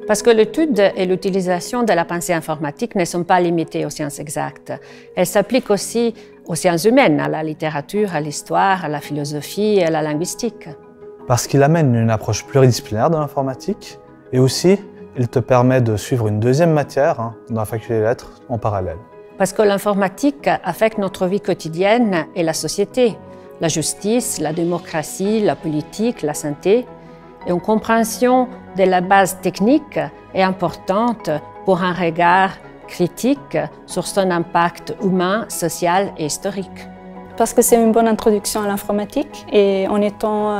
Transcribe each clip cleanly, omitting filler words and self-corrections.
Parce que l'étude et l'utilisation de la pensée informatique ne sont pas limitées aux sciences exactes. Elles s'appliquent aussi aux sciences humaines, à la littérature, à l'histoire, à la philosophie et à la linguistique. Parce qu'il amène une approche pluridisciplinaire de l'informatique et aussi il te permet de suivre une deuxième matière dans la faculté des lettres en parallèle. Parce que l'informatique affecte notre vie quotidienne et la société, la justice, la démocratie, la politique, la santé. Et une compréhension de la base technique est importante pour un regard critique sur son impact humain, social et historique. Parce que c'est une bonne introduction à l'informatique et en étant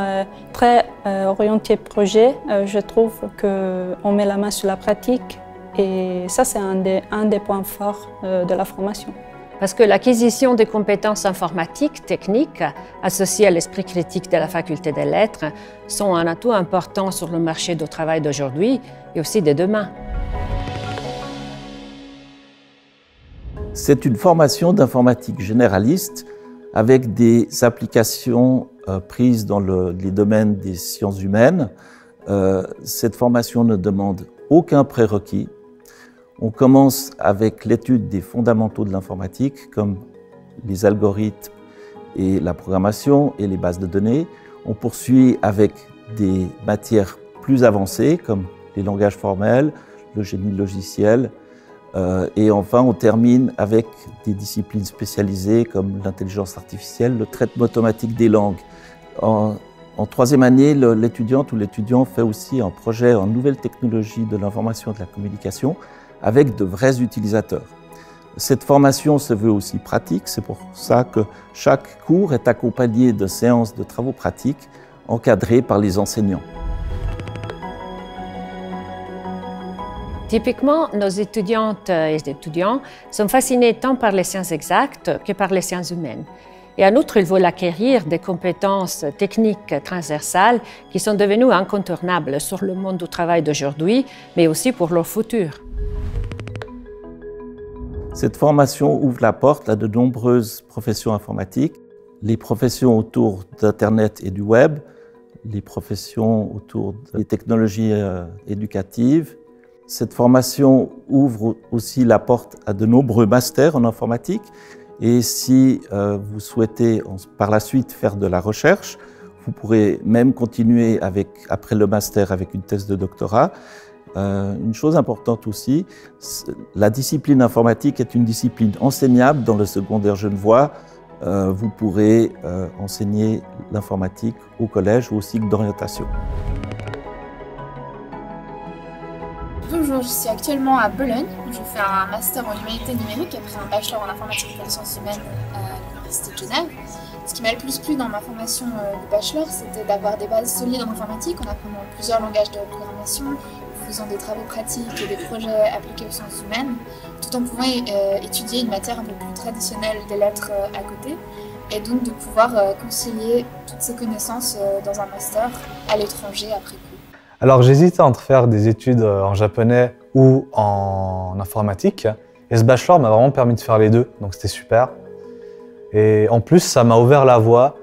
très orienté projet, je trouve qu'on met la main sur la pratique et ça c'est un des points forts de la formation. Parce que l'acquisition des compétences informatiques, techniques, associées à l'esprit critique de la faculté des lettres, sont un atout important sur le marché du travail d'aujourd'hui et aussi de demain. C'est une formation d'informatique généraliste avec des applications prises dans les domaines des sciences humaines. Cette formation ne demande aucun prérequis. On commence avec l'étude des fondamentaux de l'informatique, comme les algorithmes et la programmation et les bases de données. On poursuit avec des matières plus avancées, comme les langages formels, le génie logiciel. Et enfin, on termine avec des disciplines spécialisées comme l'intelligence artificielle, le traitement automatique des langues. En troisième année, l'étudiante ou l'étudiant fait aussi un projet en nouvelles technologies de l'information et de la communication avec de vrais utilisateurs. Cette formation se veut aussi pratique, c'est pour ça que chaque cours est accompagné de séances de travaux pratiques encadrées par les enseignants. Typiquement, nos étudiantes et étudiants sont fascinés tant par les sciences exactes que par les sciences humaines. Et en outre, ils veulent acquérir des compétences techniques transversales qui sont devenues incontournables sur le monde du travail d'aujourd'hui, mais aussi pour leur futur. Cette formation ouvre la porte à de nombreuses professions informatiques, les professions autour d'Internet et du web, les professions autour des technologies éducatives. Cette formation ouvre aussi la porte à de nombreux masters en informatique et si vous souhaitez par la suite faire de la recherche, vous pourrez même continuer après le master avec une thèse de doctorat. Une chose importante aussi, la discipline informatique est une discipline enseignable dans le secondaire genevois. Vous pourrez enseigner l'informatique au collège ou au cycle d'orientation. Bonjour, je suis actuellement à Bologne. Je fais un master en humanité numérique après un bachelor en informatique et sciences humaines à l'Université de Genève. Ce qui m'a le plus plu dans ma formation de bachelor, c'était d'avoir des bases solides en informatique en apprenant plusieurs langages de programmation, en faisant des travaux pratiques et des projets appliqués aux sciences humaines, tout en pouvant étudier une matière un peu plus traditionnelle des lettres à côté, et donc de pouvoir concilier toutes ces connaissances dans un master à l'étranger après coup. Alors j'hésitais entre faire des études en japonais ou en informatique, et ce bachelor m'a vraiment permis de faire les deux, donc c'était super. Et en plus, ça m'a ouvert la voie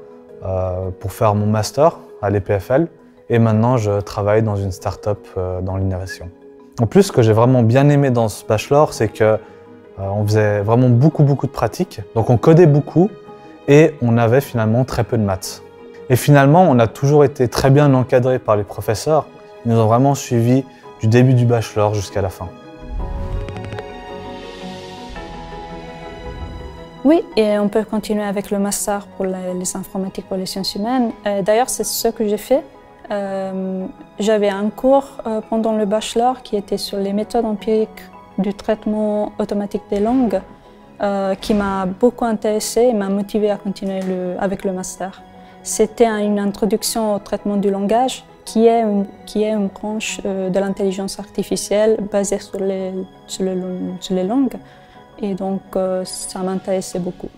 pour faire mon master à l'EPFL, et maintenant je travaille dans une start-up dans l'innovation. En plus, ce que j'ai vraiment bien aimé dans ce bachelor, c'est qu'on faisait vraiment beaucoup de pratiques, donc on codait beaucoup, et on avait finalement très peu de maths. Et finalement, on a toujours été très bien encadrés par les professeurs. Ils nous ont vraiment suivis du début du bachelor jusqu'à la fin. Oui, et on peut continuer avec le master pour les informatiques pour les sciences humaines. D'ailleurs, c'est ce que j'ai fait. J'avais un cours pendant le bachelor qui était sur les méthodes empiriques du traitement automatique des langues qui m'a beaucoup intéressée et m'a motivée à continuer avec le master. C'était une introduction au traitement du langage qui est une branche de l'intelligence artificielle basée sur les langues. Et donc, ça m'intéressait beaucoup.